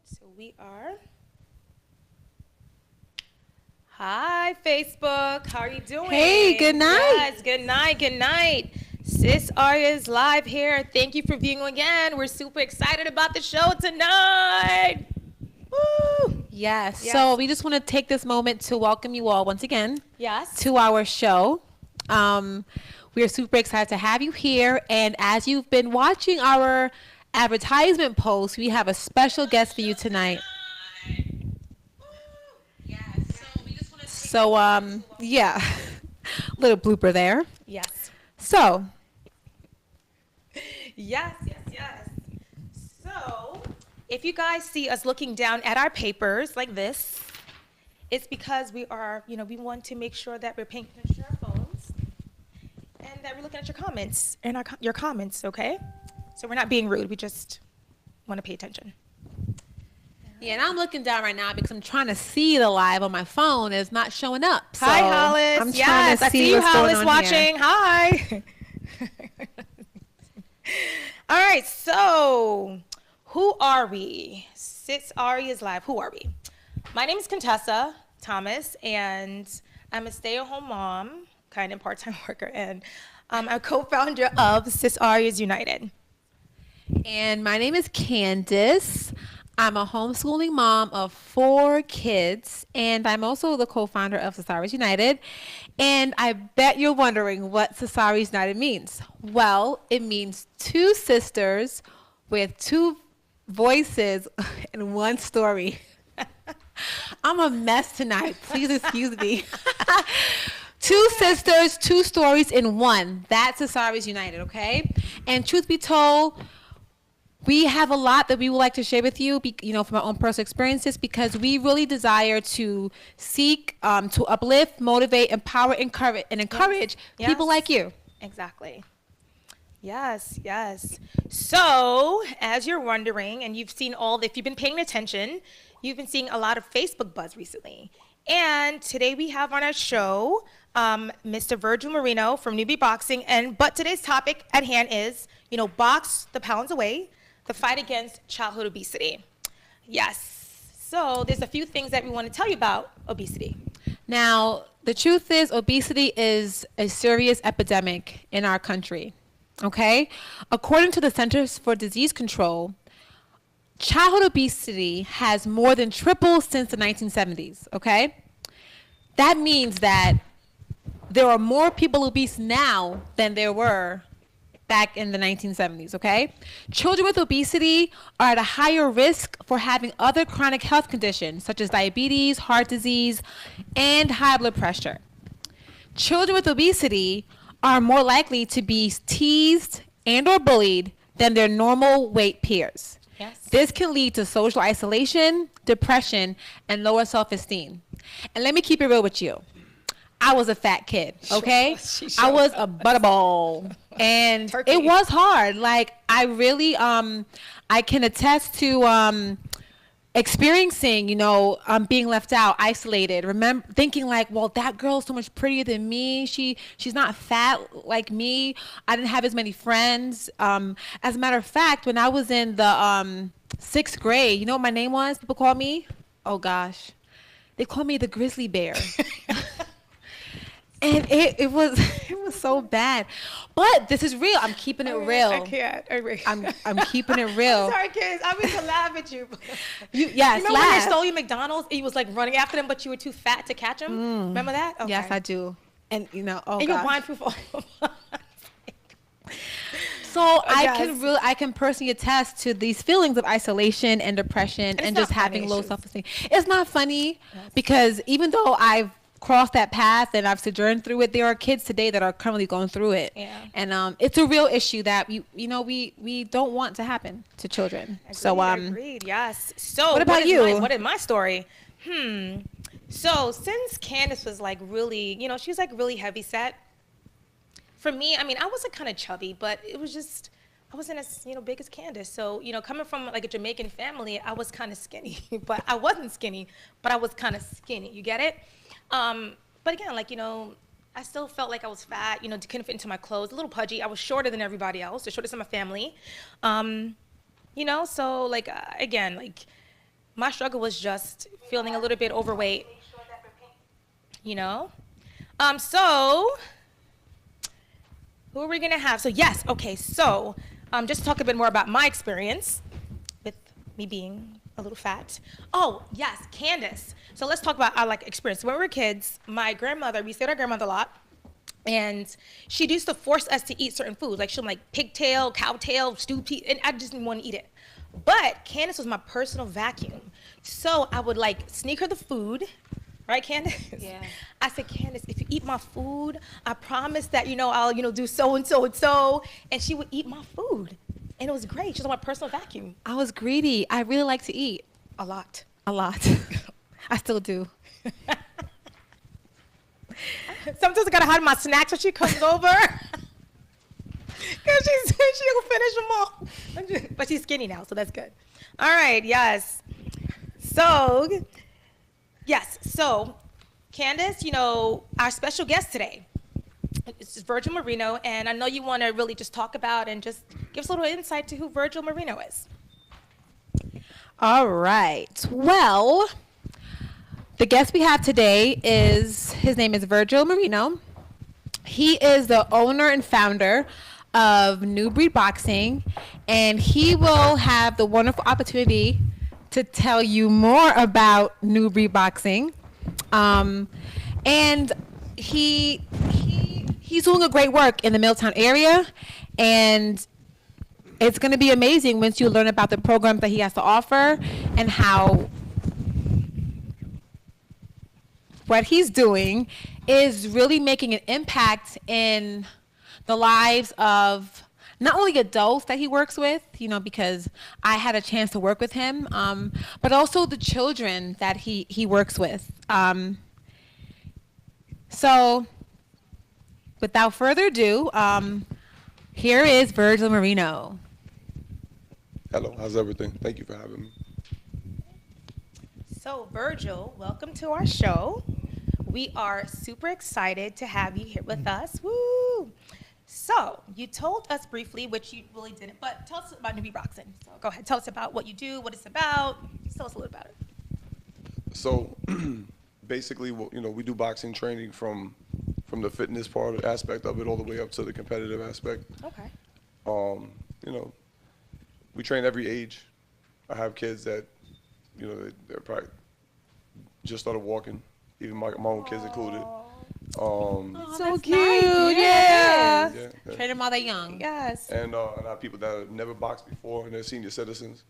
So we are. Hi, Facebook. How are you doing? Hey, good night. Yes, good night, good night. SisArias live here. Thank you for viewing again. We're super excited about the show tonight. Woo! Yes. Yes. So we just want to take this moment to welcome you all once again Yes. to our show. We are super excited to have you here. And as you've been watching our advertisement post, we have a special guest for you tonight. So, yeah, little blooper there. Yes. So, Yes, yes, yes. So, if you guys see us looking down at our papers like this, it's because we are, we want to make sure that we're paying attention to our phones and that we're looking at your comments and your comments, okay? So we're not being rude. We just want to pay attention. yeah, and I'm looking down right now because I'm trying to see the live on my phone. It's not showing up. So Hi, Hollis. I'm trying Yes, to I see you, what's going Hollis, on watching. here. Hi. All right, so who are we? SisArias Live. Who are we? My name is Contessa Thomas, and I'm a stay-at-home mom, kind of part-time worker, and I'm a co-founder of SisArias United. And my name is Candace. I'm a homeschooling mom of 4 kids, and I'm also the co-founder of SisArias United. And I bet you're wondering what SisArias United means. Well, it means 2 sisters with 2 voices and 1 story. I'm a mess tonight. Please excuse me. 2 sisters, 2 stories in 1. That's SisArias United, okay? And truth be told, we have a lot that we would like to share with you, from our own personal experiences, because we really desire to seek to uplift, motivate, empower, encourage Yes. people like you. Exactly. Yes, yes. So, as you're wondering, and you've seen if you've been paying attention, you've been seeing a lot of Facebook buzz recently. And today we have on our show Mr. Virgil Merino from Newbie Boxing. But today's topic at hand is, box the pounds away, the fight against childhood obesity. Yes. So there's a few things that we want to tell you about obesity. Now, the truth is, obesity is a serious epidemic in our country. Okay? According to the Centers for Disease Control, childhood obesity has more than tripled since the 1970s. Okay? That means that there are more people obese now than there were back in the 1970s, okay? Children with obesity are at a higher risk for having other chronic health conditions such as diabetes, heart disease, and high blood pressure. Children with obesity are more likely to be teased and or bullied than their normal weight peers. Yes. This can lead to social isolation, depression, and lower self-esteem. And let me keep it real with you. I was a fat kid, okay? I was a butterball. And Turkey. it was hard. Like, I really, I can attest to experiencing, being left out, isolated. Remember thinking like, well, that girl's so much prettier than me. She's not fat like me. I didn't have as many friends. As a matter of fact, when I was in the 6th grade, you know what my name was? People called me? Oh gosh. They called me the grizzly bear. And it was so bad, but this is real. I'm keeping it real. I can't. I'm keeping it real. I'm sorry, kids. I mean to laugh at you. Yes, You remember when they laugh. stole you McDonald's? And you was like running after them, but you were too fat to catch them. Remember that? Okay. Yes, I do. And oh And you're gosh. blindfolded for all of us. So I can personally attest to these feelings of isolation and depression and it's just not having funny, low it's just- self-esteem. It's not funny because even though I've crossed that path and I've sojourned through it, there are kids today that are currently going through it. Yeah. And it's a real issue that we don't want to happen to children. Agreed. Yes. So What about you? What is my story? So since Candace was like really, she was like really heavy set. For me, I mean, I wasn't kind of chubby, but it was just, I wasn't as, big as Candace. So, coming from like a Jamaican family, I was kind of skinny, but I wasn't skinny, but I was kind of skinny. You get it? But again, like, I still felt like I was fat, couldn't fit into my clothes, a little pudgy. I was shorter than everybody else, the shortest in my family. So like, again, like, My struggle was just feeling a little bit overweight, you know? So who are we gonna have? So yes, okay, so just to talk a bit more about my experience with me being a little fat. Oh, yes, Candace. So let's talk about our like experience. When we were kids, my grandmother, we stayed with our grandmother a lot, and she used to force us to eat certain foods. Like she'll like pigtail, cowtail, stewed pea, and I just didn't want to eat it. But Candace was my personal vacuum. So I would like sneak her the food, right, Candace? Yeah. I said, Candace, if you eat my food, I promise that, I'll, do so and so and so. And she would eat my food. And it was great. She was my personal vacuum. I was greedy. I really like to eat A lot. a lot. I still do. Sometimes I gotta hide my snacks when she comes over. Cause she'll finish them all. But she's skinny now, so that's good. All right, yes. So, Candace, our special guest today. It's Virgil Merino, and I know you want to really just talk about and just give us a little insight to who Virgil Merino is. All right. Well, the guest we have today his name is Virgil Merino. He is the owner and founder of New Breed Boxing, and he will have the wonderful opportunity to tell you more about New Breed Boxing. And he's doing a great work in the Milltown area, and it's going to be amazing once you learn about the programs that he has to offer and how what he's doing is really making an impact in the lives of not only adults that he works with, because I had a chance to work with him, but also the children that he works with. So without further ado, here is Virgil Merino. Hello, how's everything? Thank you for having me. So, Virgil, welcome to our show. We are super excited to have you here with us. Woo! So, you told us briefly, which you really didn't, but tell us about New Breed Boxing. So, go ahead, tell us about what you do, what it's about. Just tell us a little about it. So, basically, we do boxing training from the fitness part aspect of it all the way up to the competitive aspect. Okay. We train every age. I have kids that, they're probably just started walking, even my own kids included. Oh, So that's cute, nice. yeah. Yeah. Train them while they're young. Yes. And I have people that have never boxed before, and they're senior citizens,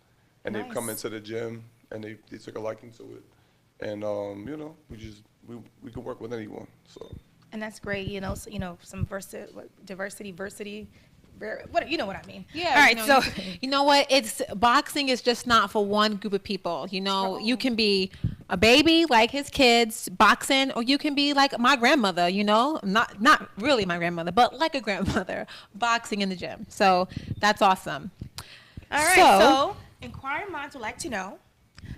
and they've come Nice. into the gym, and they took a liking to it. And, we can work with anyone, so. And that's great, some diversity, you know what I mean. Yeah. All right, so you know what? Boxing is just not for one group of people. You can be a baby like his kids boxing, or you can be like my grandmother. Not really my grandmother, but like a grandmother boxing in the gym. So that's awesome. all right, so inquiring minds would like to know,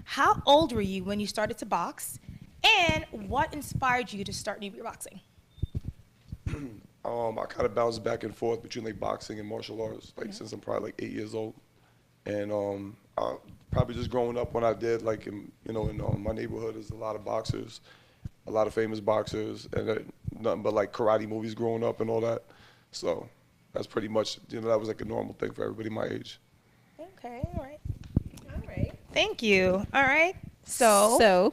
how old were you when you started to box, and what inspired you to start New Breed Boxing? I kind of bounce back and forth between like boxing and martial arts, since I'm probably like 8 years old, and probably just growing up when I did, like in my neighborhood, there's a lot of boxers, a lot of famous boxers, and nothing but like karate movies growing up and all that. So that's pretty much that was like a normal thing for everybody my age. Okay, all right. Thank you. All right. So,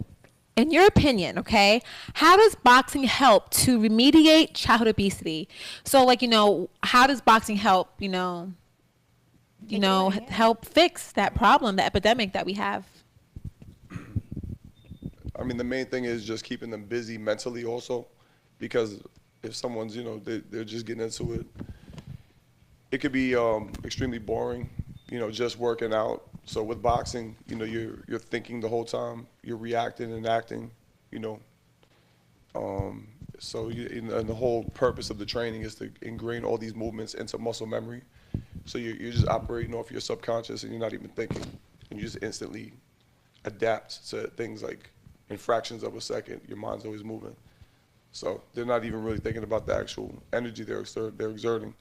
in your opinion, okay, how does boxing help to remediate childhood obesity? So, how does boxing help, help fix that problem, the epidemic that we have? I mean, the main thing is just keeping them busy mentally also, because if someone's, they're just getting into it, it could be extremely boring, just working out. So with boxing, you're thinking the whole time, you're reacting and acting, and the whole purpose of the training is to ingrain all these movements into muscle memory. So you're just operating off your subconscious, and you're not even thinking, and you just instantly adapt to things like in fractions of a second. Your mind's always moving. So they're not even really thinking about the actual energy they're exerting.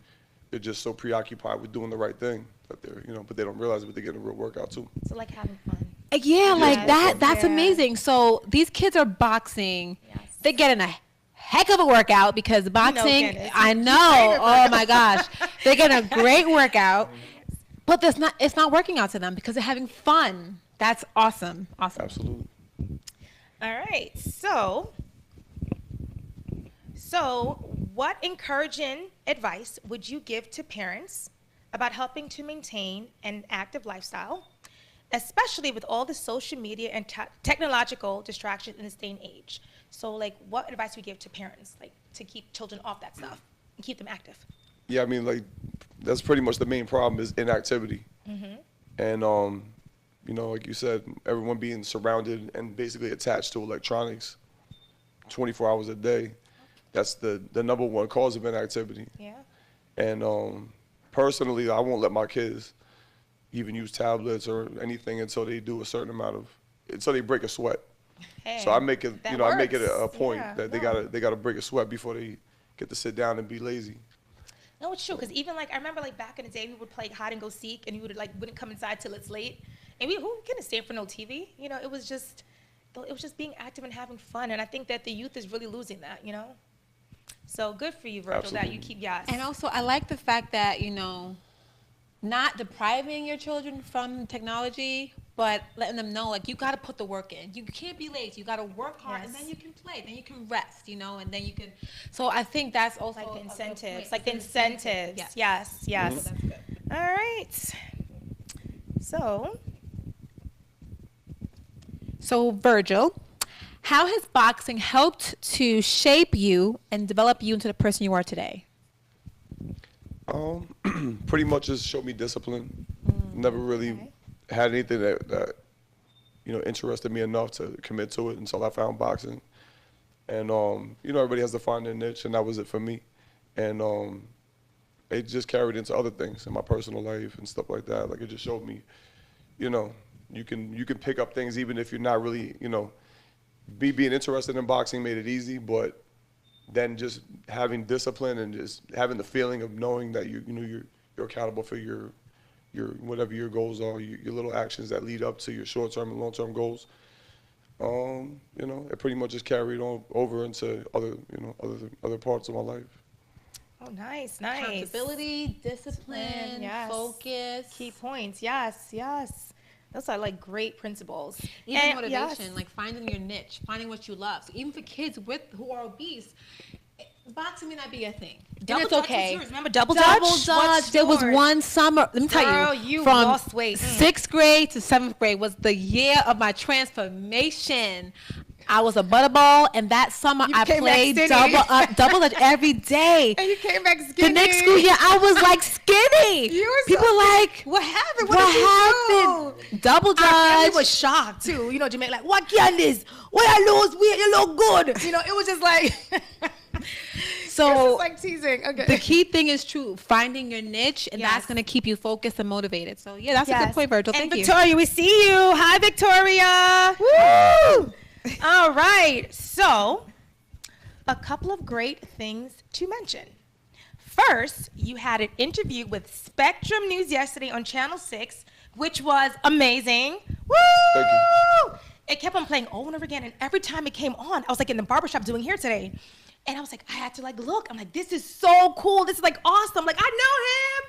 They're just so preoccupied with doing the right thing that they're, but they don't realize it, but they're getting a real workout too. So like having fun. Yeah, like more that. fun. That's Yeah. amazing. So these kids are boxing. Yes. They're getting a heck of a workout because boxing. Candace, I you know. train her, Oh Virgil. my gosh, they're getting a great workout. But that's not. It's not working out to them because they're having fun. That's awesome. Awesome. Absolutely. All right. So what encouraging advice would you give to parents about helping to maintain an active lifestyle, especially with all the social media and technological distractions in this day and age? So, like, what advice would you give to parents, like, to keep children off that stuff and keep them active? Yeah, I mean, like, that's pretty much the main problem is inactivity. And, you know, like you said, everyone being surrounded and basically attached to electronics 24 hours a day. That's the number one cause of inactivity. Yeah. And personally, I won't let my kids even use tablets or anything until they do a certain amount of, until they break a sweat. Hey, So I make it, that you know, I make it a works. point Yeah, that no. they gotta break a sweat before they get to sit down and be lazy. No, it's true. Because even like I remember like back in the day, we would play hide and go seek, and we would like wouldn't come inside till it's late, and who couldn't stay for no TV? You know, it was just being active and having fun, and I think that the youth is really losing that. You know, so good for you, Virgil, that you Absolutely. keep yes. And also, I like the fact that, not depriving your children from technology, but letting them know, like, you got to put the work in. You can't be lazy. You got to work hard, and Yes. then you can play. Then you can rest, and then you can. So I think that's also Like the a good incentives, point. like the incentives. Yes, yes. So that's good. All right. So, Virgil, how has boxing helped to shape you and develop you into the person you are today? Pretty much just showed me discipline. Never really okay. had anything that interested me enough to commit to it until I found boxing. And everybody has to find their niche, and that was it for me. And it just carried into other things in my personal life and stuff like that. Like it just showed me, you can pick up things even if you're not really, being interested in boxing made it easy, but then just having discipline and just having the feeling of knowing that you're accountable for your whatever your goals are, your little actions that lead up to your short-term and long-term goals. It pretty much just carried on over into other parts of my life. Oh, nice, nice. Accountability, discipline, Yes. focus. Key points. Yes, yes. Those are like great principles. Even And, motivation, yes. like finding your niche, finding what you love. So even for kids who are obese, boxing may not be a thing. Double And it's Dutch okay. was yours. Remember Double Dutch? Double What's Dutch. There was yours? one summer. Let me tell Girl, you, you from lost weight. 6th grade to 7th grade was the year of my transformation. I was a butterball, and that summer I came back played skinny. double Dutch every day. And you came back The skinny. next school year, I was like skinny. You were so People skinny. like, What happened? what What did you happened? Double Our family Dutch. was shocked too. Jamaica like, what Candice? Why I lose weight? You look good. It was just like So it's like teasing. Okay. the key thing is true, finding your niche, and Yes. that's going to keep you focused and motivated. So yeah, that's a Yes. good point, Virgil. And Thank you. Victoria, we see you. Hi, Victoria. Woo! All right. So, a couple of great things to mention. First, you had an interview with Spectrum News yesterday on Channel 6, which was amazing. Woo! Thank you. It kept on playing over and over again, and every time it came on, I was like in the barbershop doing hair today. And I was like, I had to like look. I'm like, this is so cool. This is like awesome. Like, I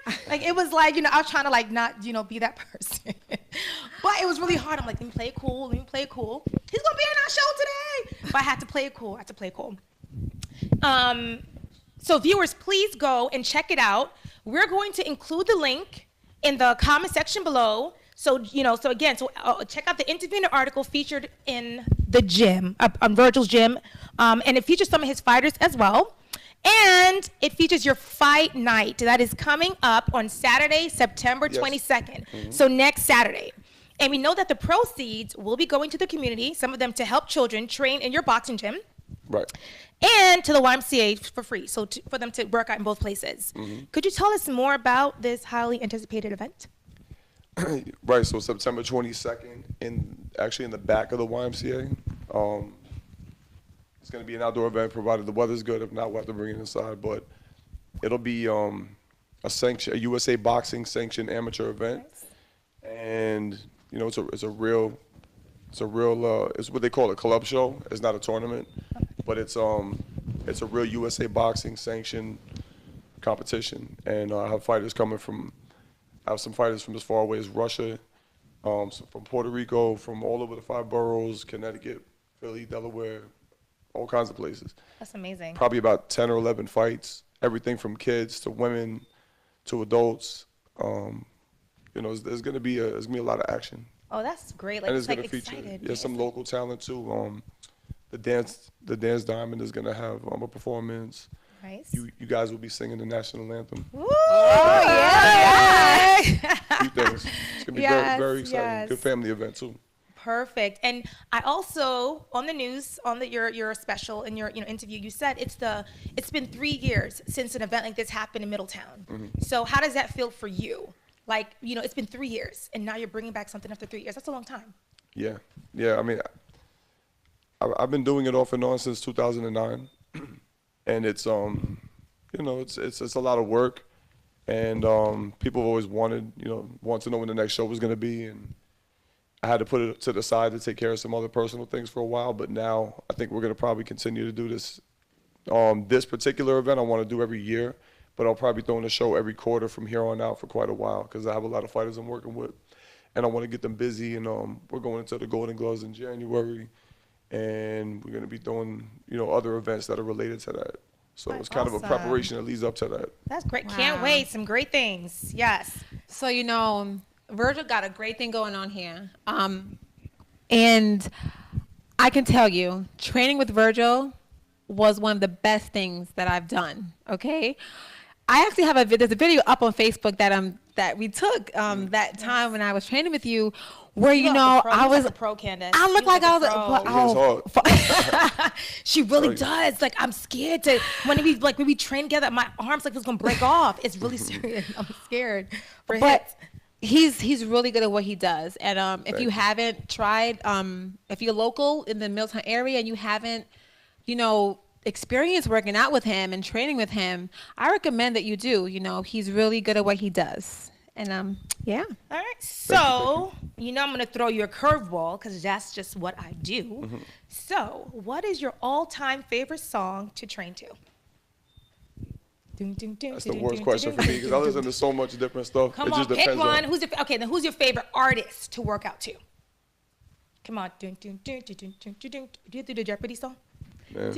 know him. Like, it was like, I was trying to like not, be that person. But it was really hard. I'm like, let me play it cool. Let me play it cool. He's going to be on our show today. But I had to play it cool. I had to play it cool. So viewers, please go and check it out. We're going to include the link in the comment section below. So, check out the interview and the article featured in the gym, on Virgil's gym. And it features some of his fighters as well. And it features your fight night that is coming up on Saturday, September Yes. 22nd. So next Saturday. And we know that the proceeds will be going to the community, some of them to help children train in your boxing gym, Right. and to the YMCA for free, so for them to work out in both places. Could you tell us more about this highly anticipated event? Right, so September 22nd, actually in the back of the YMCA. It's going to be an outdoor event, provided the weather's good. If not, we'll have to bring it inside. But it'll be a USA Boxing sanctioned amateur event. And, it's a real It's a real, it's what they call a club show. It's not a tournament, but it's a real USA Boxing sanctioned competition. And I have fighters coming from, I have some fighters from as far away as Russia, from Puerto Rico, from all over the 5 boroughs, Connecticut, Philly, Delaware, all kinds of places. That's amazing. Probably about 10 or 11 fights, everything from kids to women to adults. You know, there's gonna be a lot of action. Oh, that's great. And Like, it's it's gonna like feature excited. some local talent too. The dance diamond is gonna have a performance. Nice. You guys will be singing the national anthem. Woo! Oh, yeah. A few things. It's gonna be Yes, very exciting. yes. Good family event too. Perfect. And I also, on the news, your special in your interview, you said it's been 3 years since an event like this happened in Middletown. Mm-hmm. So how does that feel for you? Like, it's been 3 years, and now you're bringing back something after 3 years. That's a long time. Yeah, yeah. I mean, I've been doing it off and on since 2009, and it's it's a lot of work, and people have always want to know when the next show was going to be, and I had to put it to the side to take care of some other personal things for a while. But now I think we're going to probably continue to do this. This particular event I want to do every year, but I'll probably be throwing a show every quarter from here on out for quite a while because I have a lot of fighters I'm working with, and I want to get them busy. And we're going into the Golden Gloves in January, and we're going to be doing other events that are related to that. So That's it's kind of a awesome. preparation that leads up to that. That's great. Wow. Can't wait. Some great things. Yes. So, Virgil got a great thing going on here. And I can tell you, training with Virgil was one of the best things that I've done, okay? I actually have there's a video up on Facebook that we took that time when I was training with you, where I was a pro, Candace. I look like I was She really Right. does. Like, I'm scared to when we train together, my arms like was gonna break off. It's really serious. I'm scared. For but hits. he's really good at what he does. And if you haven't tried, if you're local in the Middletown area and you haven't, experienced working out with him and training with him, I recommend that you do. He's really good at what he does. And yeah. All right. So, I'm going to throw you a curveball because that's just what I do. Mm-hmm. So, what is your all-time favorite song to train to? That's the worst question for me because I listen to so much different stuff. Come It on, just pick depends one. on. Then who's your favorite artist to work out to? Come on. Do you do the Jeopardy song? Man, I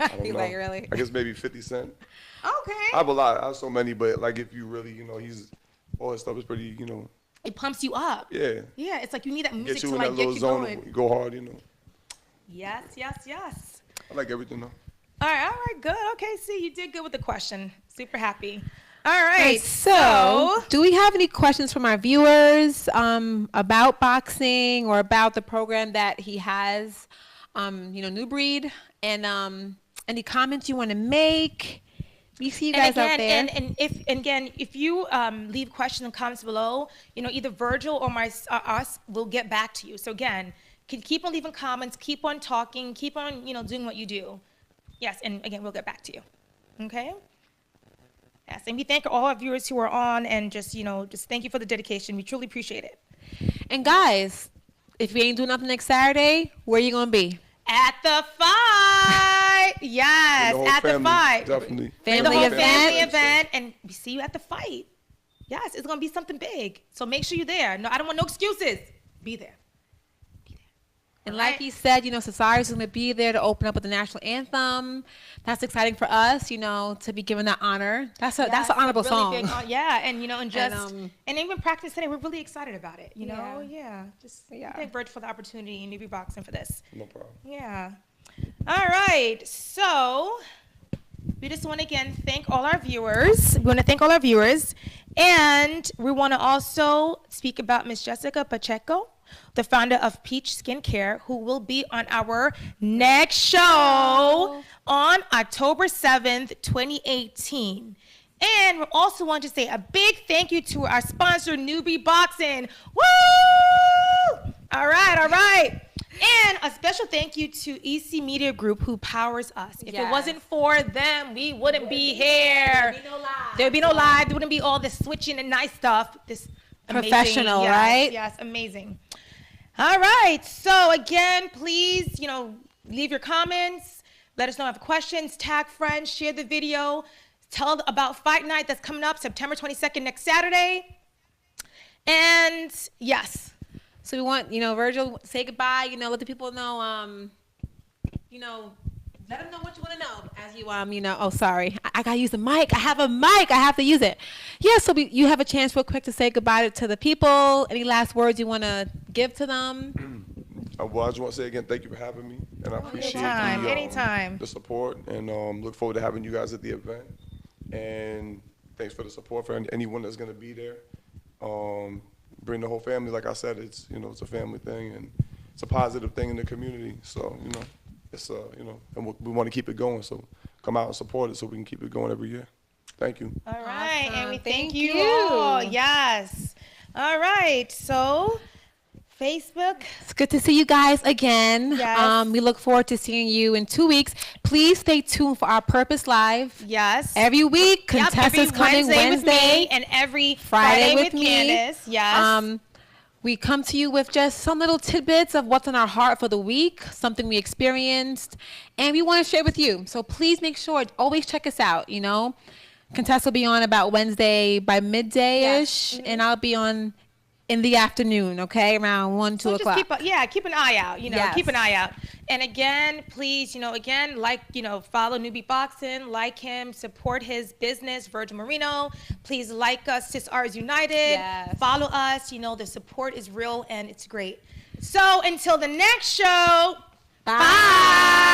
don't You know. like, really? I guess maybe 50 Cent. Okay. I have a lot. I have so many, but like if you really, all his stuff is pretty, It pumps you up. yeah. Yeah, it's like you need that music Get you to in like that get little you zone going. of you go hard, Yes. I like everything though. All right, good. Okay, see, you did good with the question. Super happy. All All right, right, so do we have any questions from our viewers about boxing or about the program that he has, New Breed, and any comments you want to make? We see you guys out there. And if you leave questions and comments below, either Virgil or us will get back to you. So again, keep on leaving comments, keep on talking, keep on doing what you do. Yes, and again, we'll get back to you. Okay. Yes, and we thank all our viewers who are on, and just thank you for the dedication. We truly appreciate it. And guys, if we ain't doing nothing next Saturday, where you gonna be? At the fight, yes, Bring the whole at the family, fight. definitely. Bring the Family whole event. family event, and we see you at the fight. Yes, it's gonna be something big. So make sure you're there. No, I don't want no excuses. Be there. And like he said, SisArias is going to be there to open up with the national anthem. That's exciting for us, to be given that honor. That's an honorable really song. big yeah, and and even practice today. We're really excited about it. Just thank Virgil for the opportunity and Newbie Boxing for this. No problem. Yeah. All right. So we just want to again thank all our viewers. We want to thank all our viewers, and we want to also speak about Miss Jessica Pacheco, the founder of Peach Skincare, who will be on our next show on October 7th, 2018. And we also want to say a big thank you to our sponsor, Newbie Boxing. Woo! All right. And a special thank you to EC Media Group, who powers us. If it wasn't for them, we wouldn't be here. There would be no live. There wouldn't be all this switching and nice stuff. Professional, yes, right? Yes, amazing. All right. So again, please, leave your comments. Let us know if you have questions. Tag friends. Share the video. Tell about Fight Night that's coming up September 22nd, next Saturday. And yes. So we want, Virgil, say goodbye. Let the people know. Let them know what you want to know as you Oh, sorry, I gotta use the mic. I have a mic. I have to use it. Yeah. So you have a chance, real quick, to say goodbye to the people. Any last words you want to give to them? Well, I just want to say again, thank you for having me, and I appreciate Anytime. the support, and look forward to having you guys at the event. And thanks for the support for anyone that's going to be there. Bring the whole family. Like I said, it's it's a family thing, and it's a positive thing in the community. So it's and we want to keep it going. So come out and support it, so we can keep it going every year. Thank you. All right, Awesome. and we thank Thank you you. all. Yes. All right. So Facebook. It's good to see you guys again. Yes. We look forward to seeing you in 2 weeks. Please stay tuned for our Purpose Live. Yes. Every week, Yep, contestants coming Wednesday with me and every Friday with me. Candace. Yes. We come to you with just some little tidbits of what's on our heart for the week, something we experienced, and we want to share with you. So please make sure, always check us out, Contest will be on about Wednesday by midday-ish, Yes. and I'll be on in the afternoon, okay, around 1, 2 So o'clock. keep an eye out, Yes. keep an eye out. And again, please, follow Newbie Boxing, like him, support his business, Virgil Merino. Please like us, SisArias United. Yes. Follow us, the support is real and it's great. So until the next show, bye.